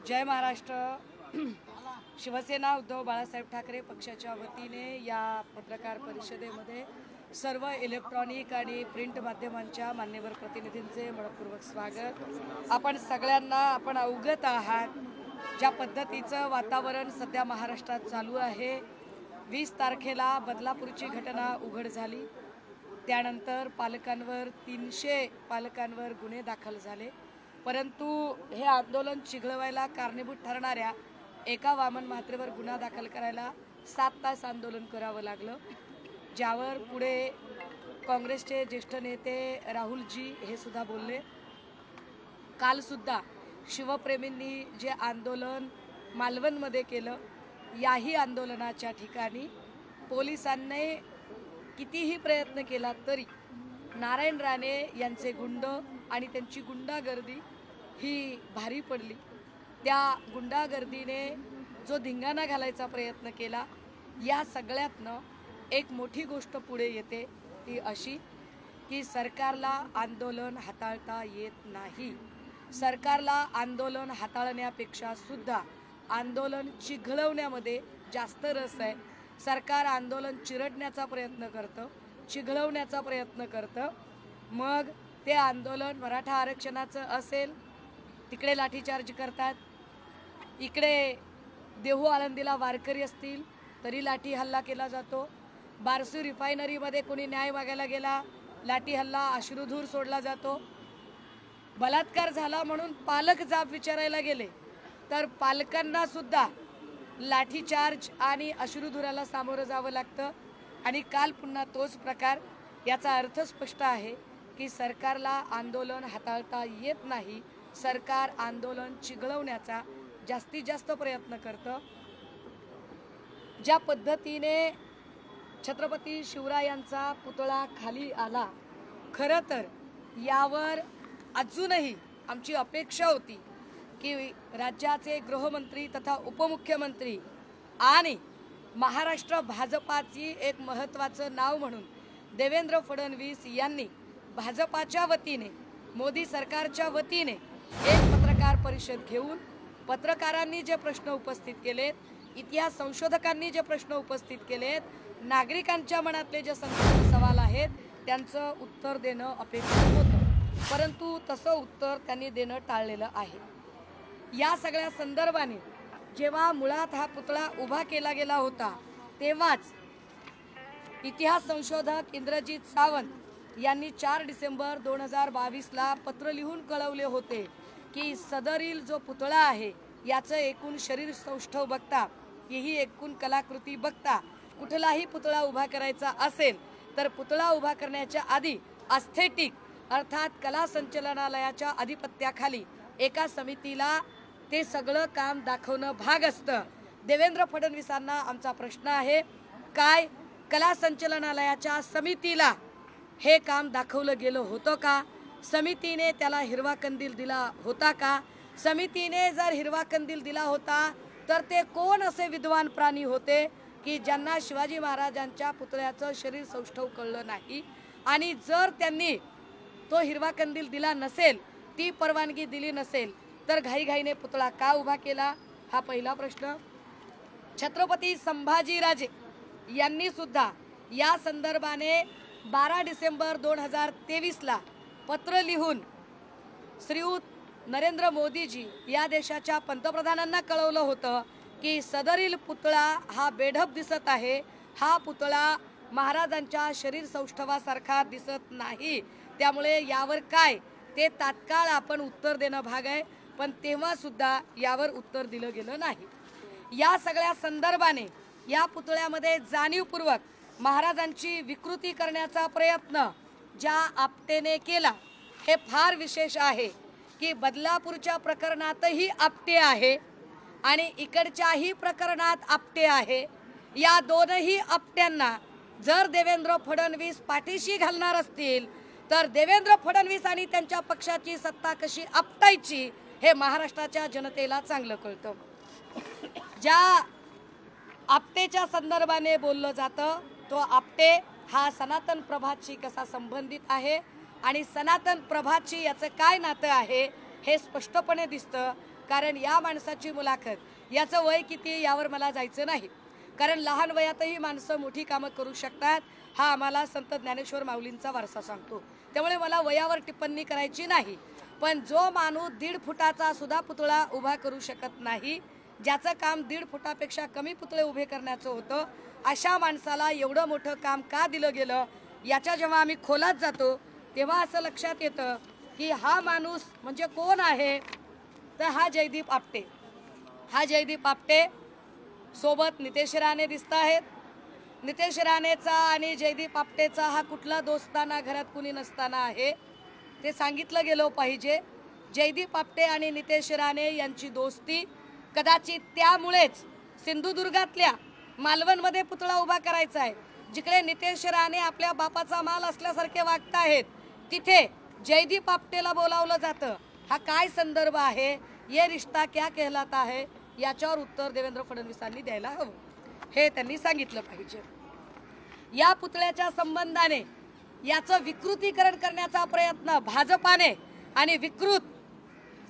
जय महाराष्ट्र। शिवसेना उद्धव बाळासाहेब ठाकरे पक्षाच्या वतीने या पत्रकार परिषदेमध्ये सर्व इलेक्ट्रॉनिक आणि प्रिंट माध्यमांच्या मान्यवर प्रतिनिधींचे मनपूर्वक स्वागत। आपण सगळ्यांना अवगत आहात ज्या पद्धतीचं वातावरण सध्या महाराष्ट्रात चालू आहे। 20 तारखेला बदलापूरची घटना उघड झाली, त्यानंतर पालकांवर 300 पालकांवर गुन्हे दाखल झाले, परंतु हे आंदोलन चिघळवायला कारणीभूत ठरणाऱ्या एका वामन म्हात्रेवर गुन्हा दाखल करायला 7 तास आंदोलन करावं लागलं, ज्यावर पुढे काँग्रेसचे ज्येष्ठ नेते राहुलजी हे सुद्धा बोलले। काल सुद्धा शिवप्रेमींनी जे आंदोलन मालवणमध्ये केलं, याही आंदोलनाच्या ठिकाणी पोलिसांनी कितीही प्रयत्न केला तरी नारायण राणे यांचे गुंड आणि त्यांची गुंडागर्दी ही भारी पडली। त्या गुंडागर्दीने जो धिंगाणा घालायचा प्रयत्न केला, या सगळ्यातनं एक मोठी गोष्ट पुढे येते, ती अशी की सरकारला आंदोलन हाताळता येत नाही। सरकारला आंदोलन हाताळण्यापेक्षा सुद्धा आंदोलन चिघळवण्यामध्ये जास्त रस आहे। सरकार आंदोलन चिरडण्याचा प्रयत्न करतं, चिघळवण्याचा प्रयत्न करतं। मग ते आंदोलन मराठा आरक्षणाचं असेल, तिकडे लाठीचार्ज करतात, इकडे देहू आळंदीला वारकरी असतील तरी लाठी हल्ला केला जातो, बारसू रिफायनरीमध्ये कोणी न्याय मागायला गेला लाठी हल्ला, अश्रुधूर सोडला जातो। बलात्कार झाला म्हणून पालक जाब विचारायला गेले तर पालकांना सुद्धा लाठीचार्ज आणि अश्रुधुराला सामोरं जावं लागतं। आणि काल पुन्हा तोच प्रकार। याचा अर्थ स्पष्ट आहे की सरकारला आंदोलन हाताळता येत नाही, सरकार आंदोलन चिघळवण्याचा जास्तीत जास्त प्रयत्न करतं। ज्या पद्धतीने छत्रपती शिवरायांचा पुतळा खाली आला, खरं तर यावर अजूनही आमची अपेक्षा होती की राज्याचे गृहमंत्री तथा उपमुख्यमंत्री आणि महाराष्ट्र भाजपाची एक महत्त्वाचं नाव म्हणून देवेंद्र फडणवीस यांनी भाजपाच्या वतीने, मोदी सरकारच्या वतीने एक पत्रकार परिषद घेऊन पत्रकारांनी जे प्रश्न उपस्थित केलेत, इतिहास संशोधकांनी जे प्रश्न उपस्थित केलेत, नागरिकांच्या मनातले जे सवाल आहेत त्यांचं उत्तर देणं अपेक्षित होतं, परंतु तसं उत्तर त्यांनी देणं टाळलेलं आहे। या सगळ्या संदर्भाने जेव्हा मुळात हा पुतळा उभा केला गेला होता, तेव्हाच इतिहास संशोधक इंद्रजीत सावंत यांनी 4 डिसेंबर 2022ला पत्र लिहून कळवले होते की सदरील जो पुतळा आहे याचं एकूण शरीर सौष्ठव बघता, ही एकूण कलाकृती बघता, कुठलाही पुतळा उभा करायचा असेल तर पुतळा उभा करण्याच्या आधी एस्थेटिक अर्थात कला संचालनालयाच्या अधिपत्याखाली एका समितीला ते सगळं काम दाखवणं भाग असतं। देवेंद्र फडणवीसांना आमचा प्रश्न आहे, काय कला संचालनालयाच्या समितीला हे काम दाखवलं गेलं होतं का? समितीने त्याला हिरवा कंदील दिला होता का? समितीने जर हिरवा कंदील दिला होता तर ते कोण असे विद्वान प्राणी होते की ज्यांना शिवाजी महाराजांच्या पुतळ्याचं शरीर सौष्ठव कळलं नाही? आणि जर त्यांनी तो हिरवा कंदील दिला नसेल, ती परवानगी दिली नसेल, तर घाईघाईने पुतळा का उभा केला? हा पहिला प्रश्न। छत्रपती संभाजीराजे यांनी सुद्धा या संदर्भाने 12 डिसेंबर 2023ला पत्र लिहून श्रीयुत नरेंद्र मोदीजी या देशाच्या पंतप्रधानांना कळवलं होतं की सदरील पुतळा हा बेढप दिसत आहे, हा पुतळा महाराजांच्या शरीर सौष्ठवासारखा दिसत नाही, त्यामुळे यावर काय ते तात्काळ आपण उत्तर देणं भाग आहे, पण तेव्हा सुद्धा यावर उत्तर दिलं गेलं नाही। या सगळ्या संदर्भाने या पुतळ्यामध्ये जाणीवपूर्वक महाराजांची विकृती करण्याचा प्रयत्न ज्या आपटेने केला, हे फार विशेष आहे की बदलापूरच्या प्रकरणातही आपटे आहे आणि इकडच्याही प्रकरणात आपटे आहे। या दोनही आपट्यांना जर देवेंद्र फडणवीस पाठीशी घालणार असतील तर देवेंद्र फडणवीस आणि त्यांच्या पक्षाची सत्ता कशी आपटायची हे महाराष्ट्राच्या जनतेला चांगलं कळतं। ज्या आपटेच्या संदर्भाने बोललं जातं, तो आपटे हा सनातन प्रभाची कसा संबंधित आहे आणि सनातन प्रभाची याचं काय नातं आहे हे स्पष्टपणे दिसतं। कारण या माणसाची मुलाखत, याचं वय किती यावर मला जायचं नाही, कारण लहान वयातही माणसं मोठी कामं करू शकतात हा आम्हाला संत ज्ञानेश्वर माऊलींचा वारसा सांगतो. त्यामुळे मला वयावर टिप्पणी करायची नाही. पण जो माणूस 1.5 फुटाचा सुद्धा पुतळा उभा करू शकत नाही, ज्याचं काम 1.5 फुटापेक्षा कमी पुतळे उभे करण्याचं होतं, अशा माणसाला एवढं मोठं काम का दिलं गेलं, याच्या जेव्हा आम्ही खोलात जातो तेव्हा असं लक्षात येतं की हा माणूस म्हणजे कोण आहे. तर हा जयदीप आपटे. हा जयदीप आपटे सोबत नितेश राणे दिसत आहेत. नितेश राणेचा आणि जयदीप आपटेचा हा कुठला दोस्ताना घरात कुणी नसताना आहे ते सांगितलं गेलं पाहिजे. जयदीप आपटे आणि नितेश राणे यांची दोस्ती कदाचित त्यामुळेच सिंधुदुर्गातल्या मालवणमध्ये पुतळा उभा करायचा आहे, जिकडे नितेश राणे आपल्या बापाचा माल असल्यासारखे वागत आहेत, तिथे जयदीप आपटेला बोलावलं जातं. हा काय संदर्भ आहे, ये रिश्ता क्या कहलाता है, याच्यावर उत्तर देवेंद्र फडणवीसांनी द्यायला हवं, हे त्यांनी सांगितलं पाहिजे. या पुतळ्याच्या संबंधाने याचं विकृतीकरण करण्याचा प्रयत्न भाजपाने आणि विकृत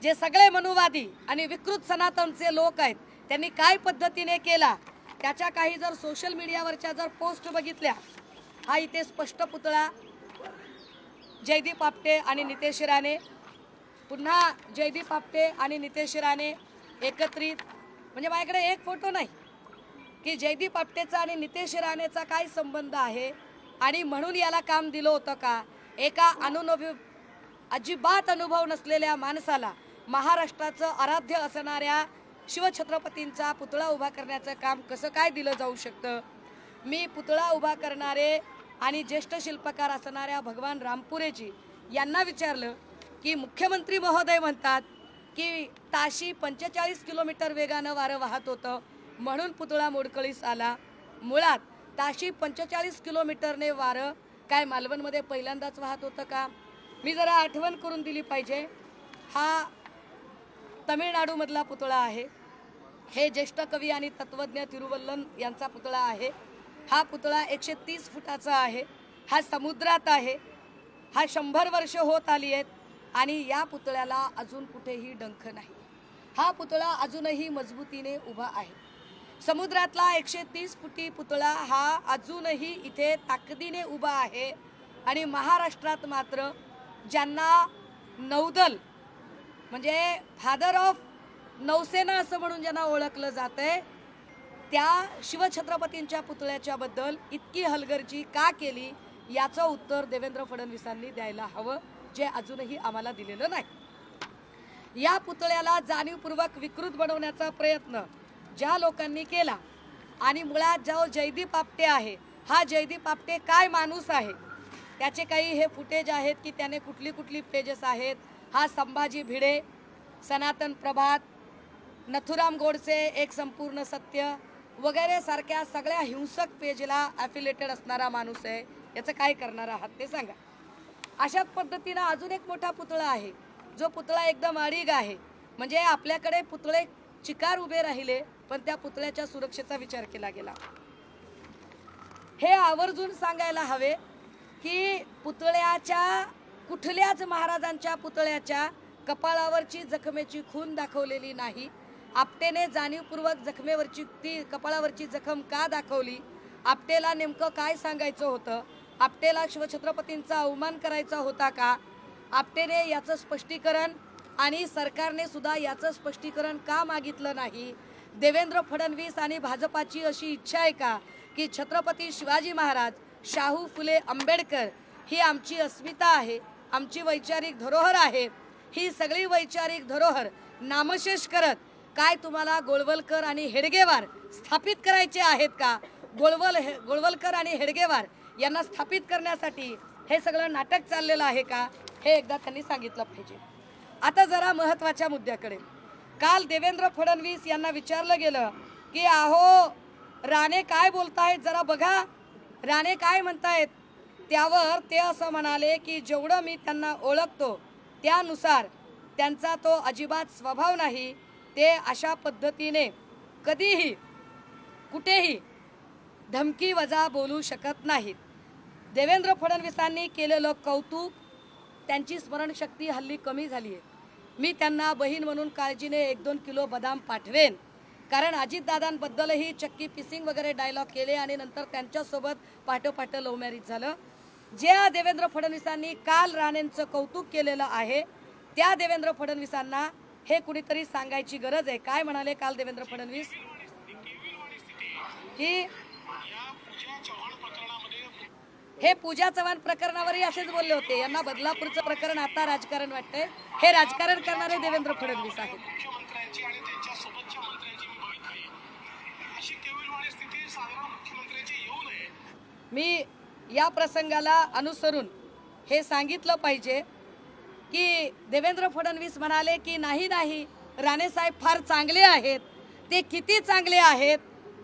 जे सगळे मनुवादी आणि विकृत सनातनचे लोक आहेत त्यांनी काय पद्धतीने केला, त्याच्या काही जर सोशल मीडियावरच्या जर पोस्ट बघितल्या, हा इथे स्पष्ट पुतळा जयदीप आपटे आणि नितेश राणे, पुन्हा जयदीप आपटे आणि नितेश राणे एकत्रित, म्हणजे माझ्याकडे एक फोटो नाही की जयदीप आपटेचा आणि नितेश राणेचा काय संबंध आहे आणि म्हणून याला काम दिलं होतं का. एका अजिबात अनुभव नसलेल्या माणसाला महाराष्ट्राचं आराध्य असणाऱ्या शिवछत्रपतींचा पुतळा उभा करण्याचं काम कसं काय दिलं जाऊ शकतं. मी पुतळा उभा करणारे आणि ज्येष्ठ शिल्पकार असणाऱ्या भगवान रामपुरेजी यांना विचारलं की मुख्यमंत्री महोदय म्हणतात की ताशी 45 किलोमीटर वेगानं वारं वाहत होतं म्हणून पुतळा मोडकळीस आला. मुळात ताशी 45 किलोमीटरने वारं काय मालवणमध्ये पहिल्यांदाच वाहत होतं का. मी जरा आठवण करून दिली पाहिजे. हा तमिळनाडूमधला पुतळा आहे. हे ज्येष्ठ कवी आणि तत्वज्ञ तिरुवल्लन यांचा पुतळा आहे. हा पुतळा 130 फुटाचा आहे. हा समुद्रात आहे. हा 100 वर्ष होत आली आहेत आणि या पुतळ्याला अजून कुठेही डंख नाही. हा पुतळा अजूनही मजबूतीने उभा आहे. समुद्रातला 130 फुटी पुतळा हा अजूनही इथे ताकदीने उभा आहे आणि महाराष्ट्रात मात्र ज्यांना नौदल म्हणजे फादर ऑफ नौसेना असं म्हणून ज्यांना ओळखलं जातंय, त्या शिवछत्रपतींच्या पुतळ्याच्या बद्दल इतकी हलगर्जी का केली याचं उत्तर देवेंद्र फडणवीसांनी द्यायला हवं, जे अजूनही आम्हाला दिलेलं नाही. या पुतळ्याला जाणीवपूर्वक विकृत बनवण्याचा प्रयत्न ज्या लोकांनी केला आणि मुळात जो जयदीप आपटे आहे, हा जयदीप आपटे काय माणूस आहे त्याचे काही हे फुटेज आहेत की त्याने कुठली कुठली पेजेस आहेत. हा संभाजी भिडे, सनातन प्रभात, नथुराम गोडसे, एक संपूर्ण सत्य वगैरे सारख्या सगळ्या हिंसक पेजला ॲफिलेटेड असणारा माणूस आहे. याचं काय करणार आहात ते सांगा. अशाच पद्धतीनं अजून एक मोठा पुतळा आहे, जो पुतळा एकदम अडीग आहे. म्हणजे आपल्याकडे पुतळे चिकार उभे राहिले पण त्या पुतळ्याच्या सुरक्षेचा विचार केला गेला. हे आवर्जून सांगायला हवे की पुतळ्याच्या कुठल्याच महाराजांच्या पुतळ्याच्या कपाळावरची जखमेची खून दाखवलेली नाही. आपटेने जाणीवपूर्वक जखमेवरची ती कपाळावरची जखम का दाखवली, आपटेला नेमकं काय सांगायचं होतं, आपटेला शिवछत्रपतींचा अवमान करायचा होता का, आपटेने याचं स्पष्टीकरण आणि सरकारने सुद्धा याचं स्पष्टीकरण का मागितलं नाही. देवेंद्र फडणवीस आणि भाजपाची अशी इच्छा आहे का की छत्रपती शिवाजी महाराज, शाहू फुले आंबेडकर ही आमची अस्मिता आहे, आमची वैचारिक धरोहर आहे, ही सगळी वैचारिक धरोहर नामशेष करत काय तुम्हाला गोळवलकर आणि हेडगेवार स्थापित करायचे आहेत का. गोळवलकर आणि हेडगेवार यांना स्थापित करण्यासाठी हे सगळं नाटक चाललेलं आहे का, हे एकदा त्यांनी सांगितलं पाहिजे. आता जरा महत्त्वाच्या मुद्द्याकडे. काल देवेंद्र फडणवीस यांना विचारलं गेलं की अहो राणे काय बोलतायत जरा बघा, राणे काय म्हणतायत. त्यावर ते असं म्हणाले की जेवढं मी त्यांना ओळखतो त्यानुसार त्यांचा तो अजिबात स्वभाव नाही, ते अशा पद्धतीने कधीही कुठेही धमकी वजा बोलू शकत नाहीत. देवेंद्र फडणवीसांनी केलेलं कौतुक, त्यांची स्मरणशक्ती हल्ली कमी झाली आहे. मी त्यांना बहीण म्हणून काळजीने 1-2 किलो बदाम पाठवेन, कारण अजितदादांबद्दलही चक्की पिसिंग वगैरे डायलॉग केले आणि नंतर त्यांच्यासोबत पाठोपाठ लव्ह मॅरेज झालं. ज्या देवेंद्र फडणवीसांनी काल राणेंचं कौतुक केलेलं आहे त्या देवेंद्र फडणवीसांना हे कुणीतरी सांगायची गरज आहे. काय म्हणाले काल देवेंद्र फडणवीस की हे पूजा चव्हाण प्रकरणावरही असेच बोलले होते. यांना बदलापूरचं प्रकरण आता राजकारण वाटतंय. हे राजकारण करणारे देवेंद्र फडणवीस आहेत. मी या प्रसंगाला अनुसरून हे सांगितलं पाहिजे की देवेंद्र फडणवीस म्हणाले की नाही राणे साहेब फार चांगले आहेत. ते किती चांगले आहेत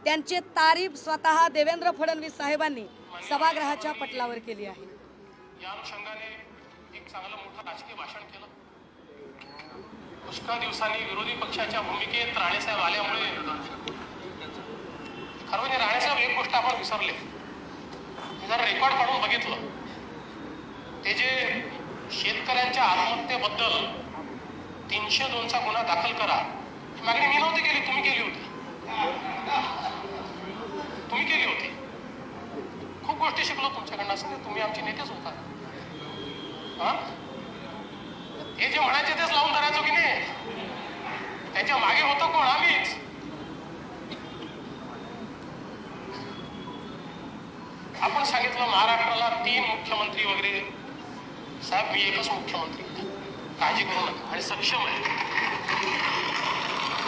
त्यांची तारीफ स्वतः देवेंद्र फडणवीस साहेबांनी सभागृहाच्या पटलावर केली आहे. या अनुषंगाने एक चांगलं मोठं राजकीय भाषण केलं. पुष्कळ दिवसांनी विरोधी पक्षाच्या भूमिकेत राणेसाहेब आल्यामुळे खरं म्हणजे राणेसाहेब एक गोष्ट आपण विसरले. जरा रेकॉर्ड काढून बघितलं ते जे शेतकऱ्यांच्या आत्महत्येबद्दल 302चा गुन्हा दाखल करा ही मागणी मी नव्हती केली, तुम्ही केली होती. खूप गोष्टी शिकलो तुमच्याकडनं. असं तुम्ही आमचे नेतेच होता. हे जे म्हणायचे तेच लावून धरायचो की नाही, त्याच्या मागे होतं कोण? आम्हीच. आपण सांगितलं महाराष्ट्राला 3 मुख्यमंत्री वगैरे. साहेब मी एकच मुख्यमंत्री, काळजी करू नका, आणि सक्षम आहे.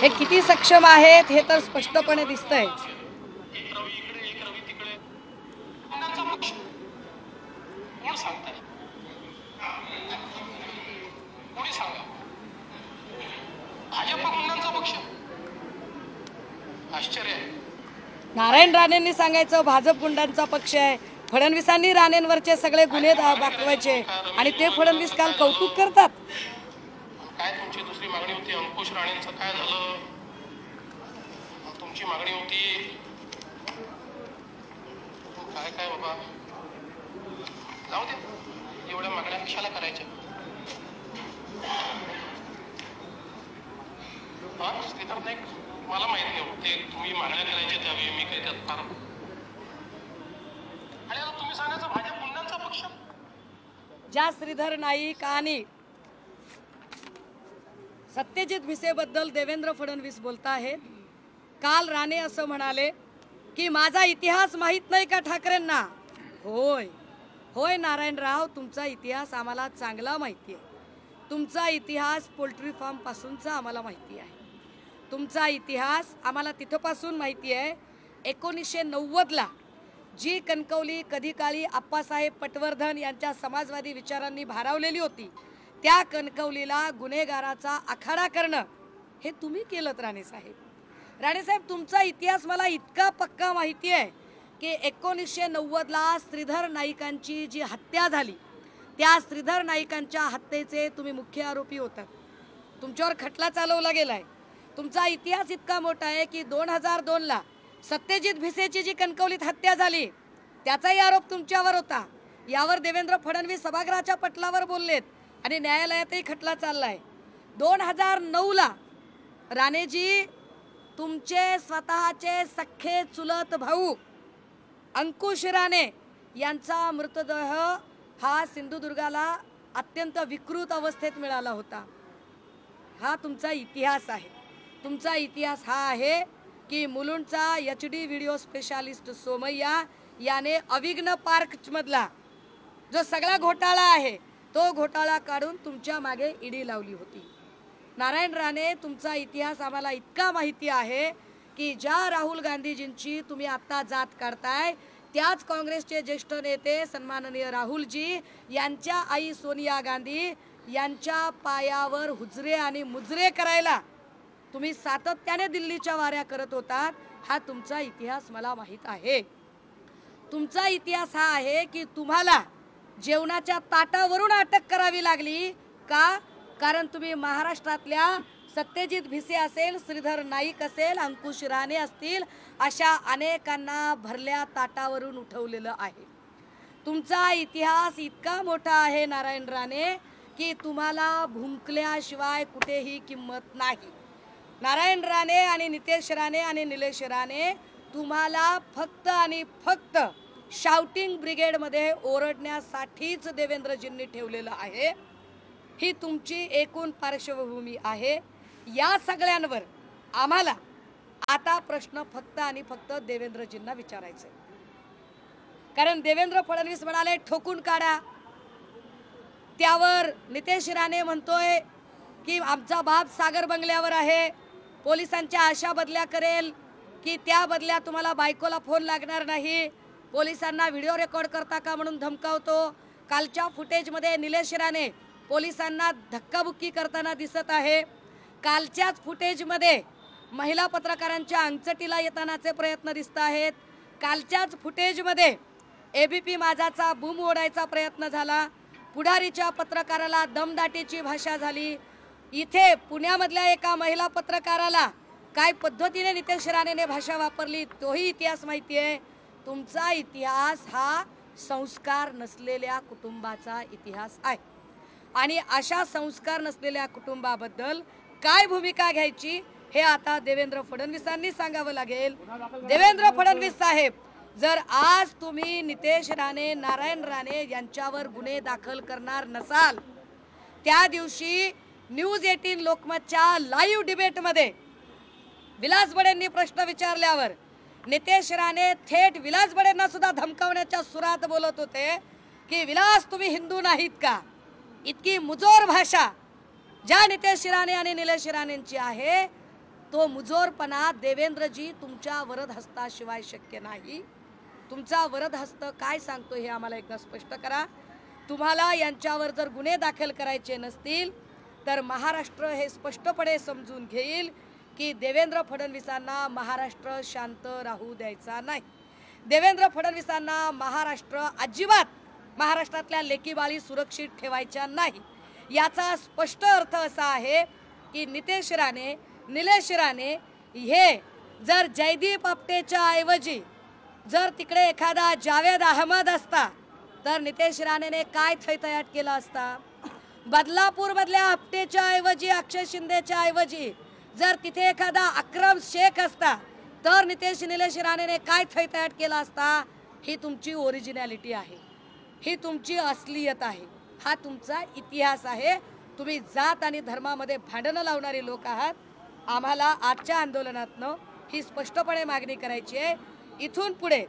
हे किती सक्षम आहेत हे तर स्पष्टपणे दिसतंय. एक रवी इकडे एक रवी तिकडे. गुंडांचा पक्ष कोण सांगताय? कोणी सांगा? भाजप गुंडांचा पक्ष. आश्चर्य आहे. नारायण राणेंनी सांगायचं भाजप गुंडांचा पक्ष आहे. फडणवीसांनी राणेंवरचे सगळे गुन्हे दाखवायचे आणि ते फडणवीस काल कौतुक करतात. काय तुमची दुसरी मागणी होती? अंकुश राणेंचं काय झालं? तुमची मागणी होती काय काय बाबा? जाऊ दे, एवढ्या मागण्या कशाला करायच्या? श्रीधर नाईक मला माहित नाही ते तुम्ही मागण्या करायच्या त्यावेळी मी काही त्यात फार. आणि आता तुम्ही सांगायचं भाजप गुंडांचा पक्ष. ज्या श्रीधर नाईक आणि सत्यजित भिसेबद्दल देवेंद्र फडणवीस बोलत आहेत. काल राणे असं म्हणाले की माझा इतिहास माहित नाही का ठाकरेंना? होय नारायणराव, तुमचा इतिहास आम्हाला चांगला माहिती आहे. तुमचा इतिहास पोल्ट्री फार्म पासूनचा आम्हाला माहिती आहे. तुमचा इतिहास आम्हाला तिथपासून माहिती आहे. 1990ला जी कणकवली कधी काळी आप्पासाहेब पटवर्धन यांच्या समाजवादी विचारांनी भारावलेली होती, त्या कणकवलीला गुन्हेगाराचा आखाडा करणं हे तुम्ही केलं राणेसाहेब. राणेसाहेब, तुमचा इतिहास मला इतका पक्का माहिती आहे की 1990ला श्रीधर नाईकांची जी हत्या झाली त्या श्रीधर नाईकांच्या हत्येचे तुम्ही मुख्य आरोपी होतात. तुमच्यावर खटला चालवला गेलाय. तुमचा इतिहास इतका मोठा आहे की 2002ला सत्यजित भिसेची जी कणकवलीत हत्या झाली त्याचाही आरोप तुमच्यावर होता. यावर देवेंद्र फडणवीस सभागृहाच्या पटलावर बोललेत आणि न्यायालयातही खटला चाललाय. 2009ला राणेजी तुमचे स्वतःचे सख्खे चुलत भाऊ अंकुश राणे यांचा मृतदेह हा सिंधुदुर्गाला अत्यंत विकृत अवस्थेत मिळाला होता. हा तुमचा इतिहास आहे. तुमचा इतिहास हा आहे की मुलुंडचा HD व्हिडिओ स्पेशालिस्ट सोमय्या याने अविघ्न पार्क मधला जो सगळा घोटाळा आहे तो घोटाळा काढून तुमच्या मागे ईडी लावली होती. नारायण राणे, तुमचा इतिहास आम्हाला इतका माहिती आहे की ज्या राहुल गांधीजींची तुम्ही आता जात काढताय त्याच काँग्रेसचे ज्येष्ठ नेते सन्माननीय राहुलजी यांच्या आई सोनिया गांधी यांच्या पायावर हुजरे आणि मुजरे करायला तुम्ही सातत्याने दिल्लीच्या वाऱ्या करत होतात. हा तुमचा इतिहास मला माहित आहे. तुमचा इतिहास हा आहे की तुम्हाला जेवणाच्या ताटावरून अटक करावी लागली का? कारण तुम्ही महाराष्ट्रातल्या सत्यजित भिसे असेल, श्रीधर नाईक असेल, अंकुश राणे असतील, अशा अनेकांना भरल्या ताटावरून उठवलेलं आहे. तुमचा इतिहास इतका मोठा आहे नारायण राणे की तुम्हाला भुंकल्याशिवाय कुठेही किंमत नाही. नारायण राणे आणि नितेश राणे आणि निलेश राणे तुम्हाला फक्त आणि फक्त शाउटिंग ब्रिगेडमध्ये ओरडण्यासाठीच देवेंद्रजींनी ठेवलेलं आहे. ही तुमची एकूण पार्श्वभूमी आहे. या सगळ्यांवर आम्हाला आता प्रश्न फक्त आणि फक्त देवेंद्रजींना विचारायचे. कारण देवेंद्र फडणवीस म्हणाले ठोकून काढा. त्यावर नितेश राणे म्हणतोय की आमचा बाप सागर बंगल्यावर आहे, पोलिसांच्या आशा बदल्या करेल की त्या बदल्या तुम्हाला बायकोला फोन लागणार नाही, पोलिसांना व्हिडिओ रेकॉर्ड करता का म्हणून धमकावतो. कालच्या फुटेजमध्ये निलेश राणे पोलिसांना धक्काबुक्की करताना दिसत आहे. कालच्याच फुटेजमध्ये महिला पत्रकारांच्या अंगचटीला येतानाचे प्रयत्न दिसत आहेत. कालच्याच फुटेजमध्ये एबीपी माझाचा बूम ओढायचा प्रयत्न झाला. पुढारीच्या पत्रकाराला दमदाटीची भाषा झाली. इथे पुण्यामधल्या एका महिला पत्रकाराला काय पद्धतीने नितेश राणेने भाषा वापरली तोही इतिहास माहिती आहे. तुमचा इतिहास हा संस्कार नसलेल्या कुटुंबाचा इतिहास आहे आणि अशा संस्कार नसलेल्या कुटुंबाबद्दल काय भूमिका घ्यायची हे आता देवेंद्र फडणवीसांनी सांगावं लागेल. देवेंद्र फडणवीस साहेब, जर आज तुम्ही नितेश राणे, नारायण राणे यांच्यावर गुन्हे दाखल करणार नसाल, त्या दिवशी न्यूज 18 लोकमतच्या लाईव्ह डिबेटमध्ये विलास बडेंनी प्रश्न विचारल्यावर नितेश राणे थेट विलास बडेंना सुद्धा धमकावण्याच्या सुरात बोलत होते की विलास तुम्ही हिंदू नाहीत का. इतकी मुजोर भाषा ज्या नितेश राणे आणि निलेश राणेंची आहे, तो मुजोरपणा देवेंद्रजी तुमच्या वरद हस्ताशिवाय शक्य नाही. तुमचा वरद हस्त काय सांगतो हे आम्हाला एकदा स्पष्ट करा. तुम्हाला यांच्यावर जर गुन्हे दाखल करायचे नसतील तर महाराष्ट्र हे स्पष्टपणे समजून घेईल की देवेंद्र फडणवीसांना महाराष्ट्र शांत राहू द्यायचा नाही. देवेंद्र फडणवीसांना महाराष्ट्र अजिबात महाराष्ट्रातल्या लेकीबाळी सुरक्षित ठेवायच्या नाही. याचा स्पष्ट अर्थ असा आहे की नितेश राणे, निलेश राणे हे जर जयदीप आपटेच्या ऐवजी जर तिकडे एखादा जावेद अहमद असता तर नितेश राणेने काय थैथयाट केला असता. बदलापूर मधल्या आपटेच्या ऐवजी, अक्षय शिंदेच्या ऐवजी जर तिथे एखादा अक्रम शेख असता तर निलेश राणेने काय थैथयाट केला असता. ही तुमची ओरिजिनॅलिटी आहे, ही तुमची असलियत आहे, हा तुमचा इतिहास आहे. तुम्ही जात आणि धर्मामध्ये भांडणं लावणारे लोक आहात. आम्हाला आजच्या आंदोलनातनं ही स्पष्टपणे मागणी करायची आहे. इथून पुढे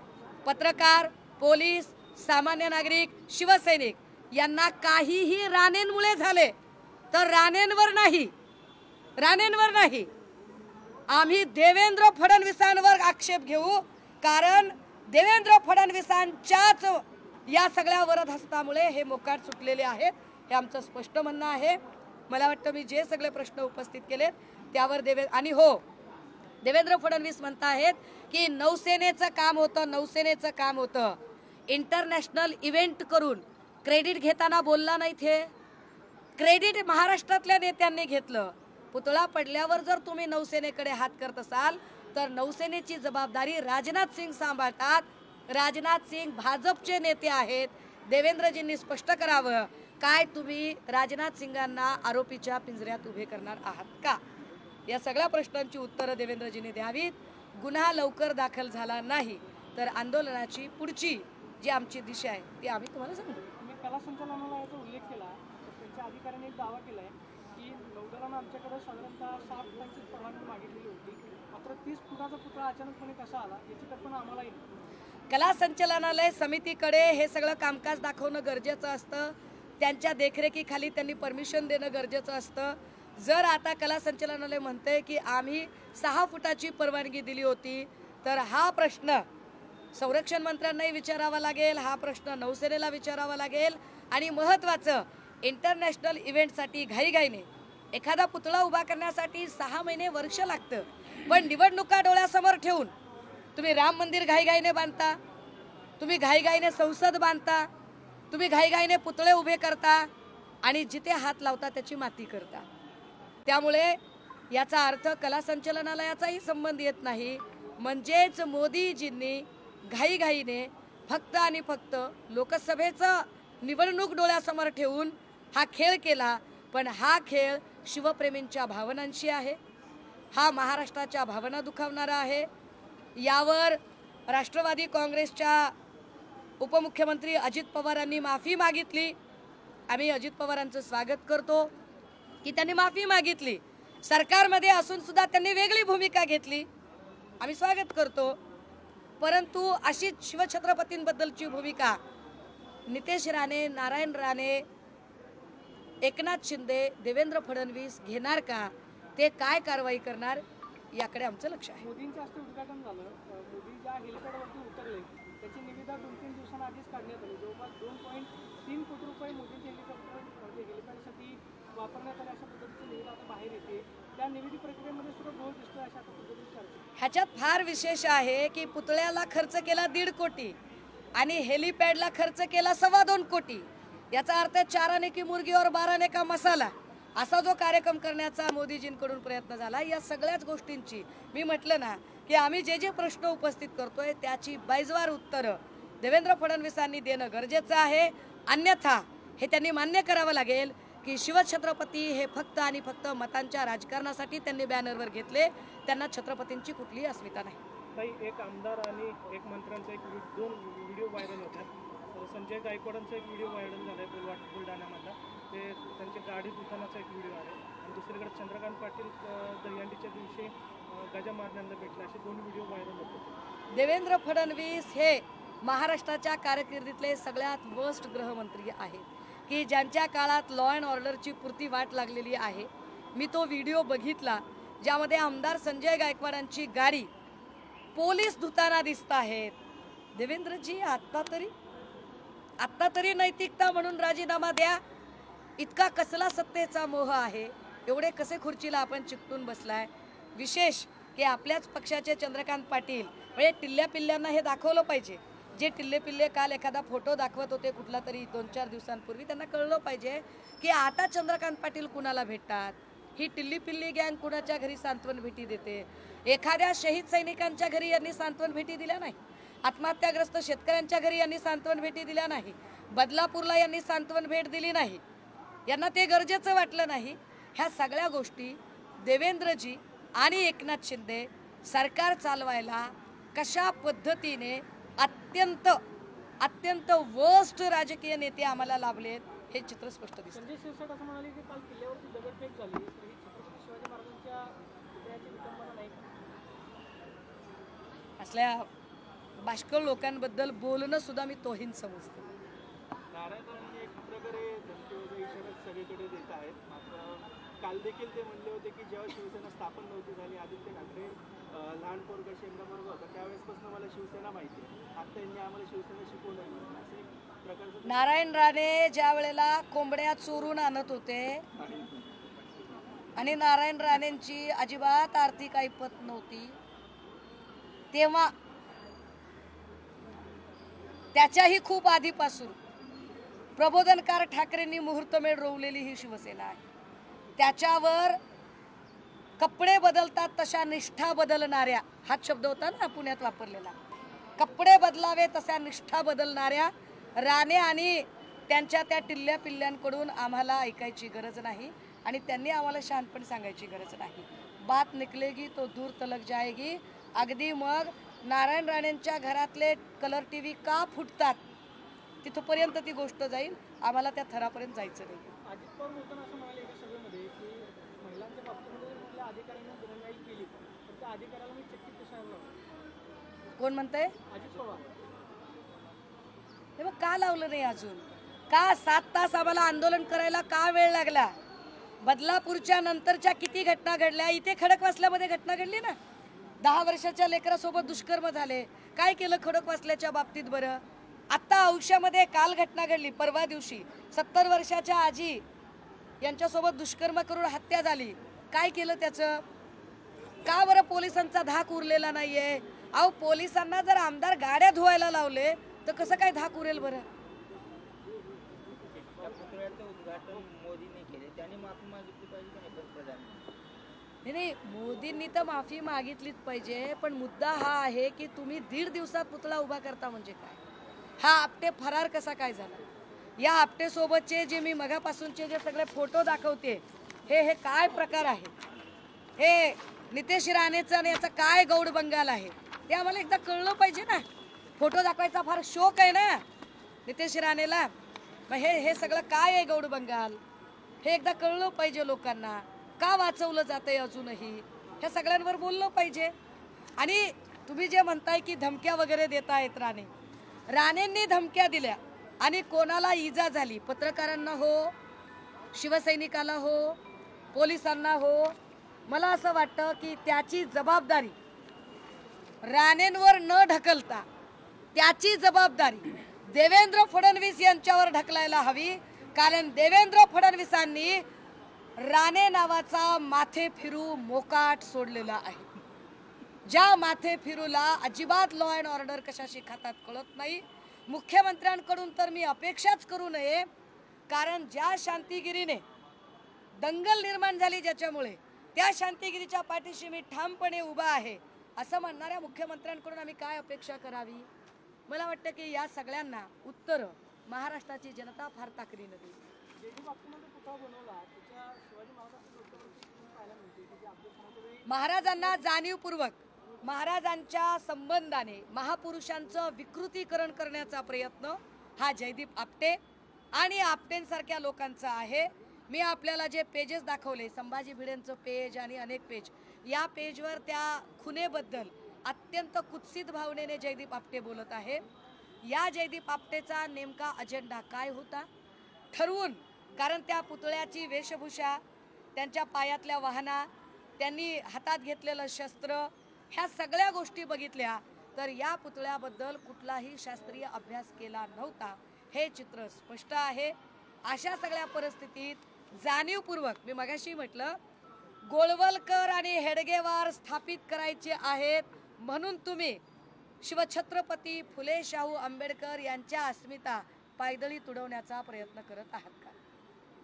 पत्रकार, पोलीस, सामान्य नागरिक, शिवसैनिक यांना काहीही राणेंमुळे झाले तर राणेंवर नाही, आम्ही देवेंद्र फडणवीसांवर आक्षेप घेऊ. कारण देवेंद्र फडणवीसांच्याच या सगळ्या वरद हस्तामुळे हे मोकाट सुटलेले आहेत, हे आमचं स्पष्ट म्हणणं आहे. मला वाटतं मी जे सगळे प्रश्न उपस्थित केलेत त्यावर देवेंद्र फडणवीस म्हणतायत की नौसेनेचं काम होतं. इंटरनॅशनल इव्हेंट करून क्रेडिट घेताना बोलला नाही. ते क्रेडिट महाराष्ट्रातल्या नेत्यांनी घेतलं. पुतळा पडल्यावर जर तुम्ही नौसेनेकडे हात करत असाल तर नौसेनेची जबाबदारी राजनाथ सिंग सांभाळतात. राजनाथ सिंग भाजपचे नेते आहेत. देवेंद्रजींनी स्पष्ट करावं, काय तुम्ही राजनाथ सिंगांना आरोपीच्या पिंजऱ्यात उभे करणार आहात का. या सगळ्या प्रश्नांची उत्तरं देवेंद्रजींनी द्यावीत. गुन्हा लवकर दाखल झाला नाही तर आंदोलनाची पुढची जी आमची दिशा आहे ती आम्ही तुम्हाला सांगू. तुम्ही कला संचालनाला याचा उल्लेख केला, त्यांच्या अधिकाऱ्यांनी एक दावा केला आहे की नौदलानं आमच्याकडे साधारणतः 7 फुटांची परवानगी मागितलेली होती, मात्र 30 फुटाचा पुतळा अचानकपणे कसा आला याची कल्पना आम्हाला येईल. कला संचालनालय समितीकडे हे सगळं कामकाज दाखवणं गरजेचं असतं. त्यांच्या देखरेखीखाली त्यांनी परमिशन देणं गरजेचं असतं. जर आता कला संचालनालय म्हणते की आम्ही 6 फुटाची परवानगी दिली होती तर हा प्रश्न संरक्षण मंत्र्यांनाही विचारावा लागेल, हा प्रश्न नौसेनेला विचारावा लागेल. आणि महत्त्वाचं, इंटरनॅशनल इव्हेंटसाठी घाईघाईने एखादा पुतळा उभा करण्यासाठी 6 महिने वर्ष लागतं. पण निवडणुका डोळ्यासमोर ठेवून तुम्ही राम मंदिर घाईघाईने बांधता, तुम्ही घाईघाईने संसद बांधता, तुम्ही घाईघाईने पुतळे उभे करता आणि जिथे हात लावता त्याची माती करता. त्यामुळे याचा अर्थ कला संचालनालयाचाही संबंध येत नाही. म्हणजेच मोदीजींनी घाईघाईने फक्त आणि फक्त लोकसभेचं निवडणूक डोळ्यासमोर ठेवून हा खेळ केला, पण हा खेळ शिवप्रेमींच्या भावनांशी आहे, हा महाराष्ट्राच्या भावना दुखावणारा आहे. यावर राष्ट्रवादी काँग्रेसच्या उपमुख्यमंत्री अजित पवारांनी माफी मागितली. आम्ही अजित पवारांचं स्वागत करतो की त्यांनी माफी मागितली. सरकारमध्ये असून सुद्धा त्यांनी वेगळी भूमिका घेतली, आम्ही स्वागत करतो. परंतु अशी शिवछत्रपतींबद्दलची भूमिका नितेश राणे, नारायण राणे, एकनाथ शिंदे, देवेंद्र फडणवीस घेणार का, ते काय कारवाई करणार याकडे आमचं लक्ष आहे. मोदींच्या हस्ते उद्घाटन झालं. मोदी ज्या हेलिपॅडवरती उतरले त्याची निविदा 2-3 दिवसांआधीच काढण्यात आली. जवळपास 2.3 कोटी रुपये मोदींच्या हेलिपॅडसाठी वापरण्यात आले अशा पद्धतीची निविदा आता बाहेर येते. त्या निविदी प्रक्रियेमध्ये सुद्धा घोळ दिसतोय अशा पद्धतीची चर्चा. ह्याच्यात फार विशेष आहे की पुतळ्याला खर्च केला 1.5 कोटी आणि हेलिपॅडला खर्च केला 2.25 कोटी. याचा अर्थ 4 आने की मुर्गी और 12 आने का मसाला असा जो कार्यक्रम करण्याचा मोदीजींकडून प्रयत्न झाला. या सगळ्याच गोष्टींची मी म्हटलं ना की आम्ही जे जे प्रश्न उपस्थित करतोय त्याची बाईजवार उत्तरं देवेंद्र फडणवीसांनी देणं गरजेचं आहे. अन्यथा हे त्यांनी मान्य करावं लागेल की शिवछत्रपती हे फक्त आणि फक्त मतांच्या राजकारणासाठी त्यांनी बॅनरवर घेतले, त्यांना छत्रपतींची कुठलीही अस्मिता नाही. काही एक आमदार आणि एक मंत्र्यांचा दोन व्हिडिओ व्हायरल होतात. संजय गायकवाडांचा एक व्हिडिओ व्हायरल झाला आहे बुलढाण्यामधला, ते त्यांच्या गाडीत उतरण्याचा एक व्हिडिओ आहे. आणि दुसरीकडे चंद्रकांत पाटील दहीहंडीच्या दिवशी गजा मारण्याला भेटले, असे 2 व्हिडिओ व्हायरल होते. देवेंद्र फडणवीस हे महाराष्ट्राच्या कारकिर्दीतले सगळ्यात वर्स्ट गृहमंत्री आहेत की ज्यांच्या काळात लॉ अँड ऑर्डरची पुरती वाट लागलेली आहे. मी तो व्हिडिओ बघितला ज्यामध्ये आमदार संजय गायकवाडांची गाडी पोलीस धुताना दिसत आहेत. देवेंद्रजी आत्ता तरी नैतिकता म्हणून राजीनामा द्या. इतका कसला सत्तेचा मोह आहे, एवढे कसे खुर्चीला आपण चिकटून बसलाय. विशेष की आपल्याच पक्षाचे चंद्रकांत पाटील म्हणजे टिल्ल्या पिल्ल्यांना हे दाखवलं पाहिजे. जे टिल्ले पिल्ले काल एखादा फोटो दाखवत होते कुठला तरी 2-4 दिवसांपूर्वी, त्यांना कळलं पाहिजे की आता चंद्रकांत पाटील कुणाला भेटतात. ही टिल्ली पिल्ली गँग कुणाच्या घरी सांत्वन भेटी देते. एखाद्या शहीद सैनिकांच्या घरी यांनी सांत्वन भेटी दिल्या नाही, आत्महत्याग्रस्त शेतकऱ्यांच्या घरी यांनी सांत्वन भेटी दिल्या नाही, बदलापूरला यांनी सांत्वन भेट दिली नाही, यांना ते गरजेचं वाटलं नाही. ह्या सगळ्या गोष्टी देवेंद्रजी आणि एकनाथ शिंदे सरकार चालवायला कशा पद्धतीने अत्यंत वर्स्ट राजकीय नेते आम्हाला लाभलेत हे चित्र स्पष्ट दिसतं. संजय शिरसाट असं म्हणाले की काल किल्ल्यावरती दगडफेक झाली, तर ही छत्रपती शिवाजी महाराजांच्या पुतळ्याची विटंबना नाही असल्या बाष्कळ लोकांबद्दल बोलणं सुद्धा मी तोहीन समजतो. नारायण एक प्रकारे धमकीवजा इशारा सगळीकडे देत आहेत. मात्र काल देखील ते म्हणले होते की जेव्हा शिवसेना स्थापन नव्हती झाली, आदित्य ठाकरे लहान पोरगा शेंगाबरोबर होता, त्यावेळेसपासून मला शिवसेना माहिती आहे, आता यांनी आम्हाला शिवसेना शिकवलं आहे असं एक प्रकारचं. नारायण राणे ज्या वेळेला कोंबड्या चोरून आणत होते आणि नारायण राणेंची अजिबात आर्थिक ऐपत नव्हती, तेव्हा त्याच्याही खूप आधीपासून प्रबोधनकार ठाकरेंनी मुहूर्तमेढ रोवलेली ही शिवसेना आहे. त्याच्यावर कपडे बदलतात तशा निष्ठा बदलणाऱ्या, हाच शब्द होता ना पुण्यात वापरलेला, कपडे बदलावे तशा निष्ठा बदलणाऱ्या राणे आणि त्यांच्या त्या टिल्ल्या पिल्ल्यांकडून आम्हाला ऐकायची गरज नाही आणि त्यांनी आम्हाला शहाणपण सांगायची गरज नाही. बात निकलेगी तो दूर तलक जाएगी. अगदी मग नारायण राणेंच्या घरातले कलर टीव्ही का फुटतात तिथपर्यंत ती गोष्ट जाईल, आम्हाला त्या थरापर्यंत जायचं नाही. अजित पवार बोलताना असं म्हणाले एका सभेमध्ये की महिलांच्या बाबतीमध्ये आपल्या अधिकाऱ्यांनी दिरंगाई केली, पण त्या अधिकाऱ्याला मी चक्कीत कशाला लावलं. कोण म्हणतंय? अजित पवार. हे मग का लावलं नाही अजून? का 7 तास आम्हाला आंदोलन करायला का वेळ लागला? बदलापूरच्या नंतरच्या किती घटना घडल्या, इथे खडकवासल्यामध्ये घटना घडली ना, 10 वर्षाच्या लेकरासोबत दुष्कर्म झाले. काय केलं खडकवासल्याच्या बाबतीत बरं? आत्ता औष्यामध्ये काल घटना घडली, परवा दिवशी 70 वर्षाच्या आजी यांच्यासोबत दुष्कर्म करून हत्या झाली. काय केलं त्याचं? का बरं पोलिसांचा धाक उरलेला नाहीये? अहो पोलिसांना जर आमदार गाड्या धुवायला लावले तर कसं काय धाक उरेल बरं? उद्घाटन मोदींनी केले, त्यांनी माफी मागितली पाहिजे की नाही पंतप्रधानांनी? नाही, मोदींनी तर माफी मागितलीच पाहिजे, पण मुद्दा हा आहे की तुम्ही 1.5 दिवसात पुतळा उभा करता म्हणजे काय? हा आपटे फरार कसा काय झाला? या आपटेसोबतचे जे मी मगापासूनचे जे सगळे फोटो दाखवते हे काय प्रकार आहे, हे नितेश राणेचं आणि याचा काय गौड बंगाल आहे ते आम्हाला एकदा कळलं पाहिजे ना. फोटो दाखवायचा फार शौक आहे ना नितेश राणेला. मग हे सगळं काय आहे गौड बंगाल हे एकदा कळलं पाहिजे लोकांना. का वाचवलं जातंय अजूनही ह्या सगळ्यांवर बोललं पाहिजे. आणि तुम्ही जे म्हणताय की धमक्या वगैरे देतायत राणेंनी धमक्या दिल्या आणि कोणाला इजा झाली, पत्रकारांना हो, शिवसैनिकाला हो, पोलिसांना हो, मला असं वाटतं की त्याची जबाबदारी राणेंवर न ढकलता त्याची जबाबदारी देवेंद्र फडणवीस यांच्यावर ढकलायला हवी. कारण देवेंद्र फडणवीसांनी राणे नावाचा माथे फिरू मोकाट सोडलेला आहे. ज्या माथे फिरूला अजिबात लॉ अँड ऑर्डर कशाशी खातात कळत नाही. मुख्यमंत्र्यांकडून तर मी अपेक्षाच करू नये, कारण ज्या शांतिगिरीने दंगल निर्माण झाली ज्याच्यामुळे त्या शांतिगिरीच्या पाठीशी मी ठामपणे उभा आहे असं म्हणणाऱ्या मुख्यमंत्र्यांकडून आम्ही काय अपेक्षा करावी. मला वाटतं की या सगळ्यांना उत्तर महाराष्ट्राची जनता फार ताकदीनं देईल. महाराजांना जाणीवपूर्वक महाराजांच्या संबंधाने महापुरुषांचं विकृतीकरण करण्याचा प्रयत्न हा जयदीप आपटे आणि आपटेंसारख्या लोकांचा आहे. मी आपल्याला जे पेजेस दाखवले, संभाजी भिडेंचं पेज आणि अनेक पेज, या पेजवर त्या खुनेबद्दल अत्यंत कुत्सित भावनेने जयदीप आपटे बोलत आहे. या जयदीप आपटेचा नेमका अजेंडा काय होता ठरवून, कारण त्या पुतळ्याची वेशभूषा, त्यांच्या पायातल्या वाहना, त्यांनी हातात घेतलेलं शस्त्र, ह्या सगळ्या गोष्टी बघितल्या तर या पुतळ्याबद्दल कुठलाही शास्त्रीय अभ्यास केला नव्हता हे चित्र स्पष्ट आहे. अशा सगळ्या परिस्थितीत जाणीवपूर्वक, मी मगाशी म्हटलं, गोळवलकर आणि हेडगेवार स्थापित करायचे आहेत म्हणून तुम्ही शिवछत्रपती फुले शाहू आंबेडकर यांच्या अस्मिता पायदळी तुडवण्याचा प्रयत्न करत आहात का?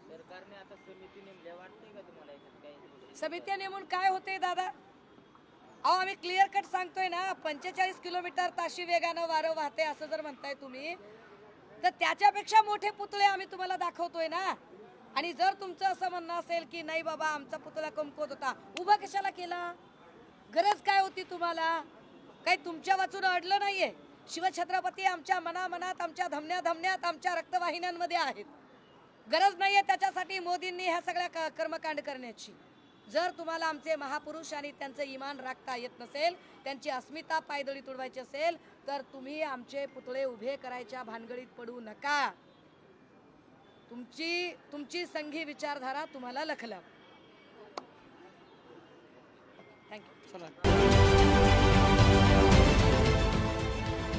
सरकारने आता समिती नेमल्या, वाटतंय का तुम्हाला याच्यात काही? समित्या नेमून काय होते दादा? अहो आम्ही क्लिअर कट सांगतोय ना, 45 किलोमीटर ताशी वेगानं वारं वाहते असं जर म्हणताय तुम्ही, तर त्याच्यापेक्षा मोठे पुतळे आम्ही तुम्हाला दाखवतोय ना. आणि जर तुमचं असं म्हणणं असेल की नाही बाबा आमचा पुतळा कमकुवत होता, उभा कशाला केला? गरज काय होती तुम्हाला? काही तुमच्या वाचून अडलं नाहीये. शिवछत्रपती आमच्या मनामनात, आमच्या धमन्यात, आमच्या रक्तवाहिन्यांमध्ये आहेत. गरज नाहीये त्याच्यासाठी मोदींनी ह्या सगळ्या कर्मकांड करण्याची. जर तुम्हाला आमचे महापुरुष आणि त्यांचं इमान राखता येत नसेल, त्यांची अस्मिता पायदळी तुडवायची असेल, तर तुम्ही आमचे पुतळे उभे करायच्या भानगडीत पडू नका. तुमची संघी विचारधारा तुम्हाला लखला. थँक्यू.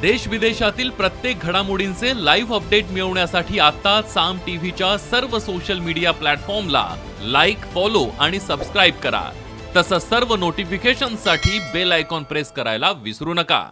देश विदेशातील प्रत्येक घडामोडींचे लाईव्ह अपडेट मिळवण्यासाठी आता साम टीव्हीच्या सर्व सोशल मीडिया प्लॅटफॉर्मला लाईक, फॉलो आणि सबस्क्राईब करा. तसंच सर्व नोटिफिकेशनसाठी बेल आयकॉन प्रेस करायला विसरू नका.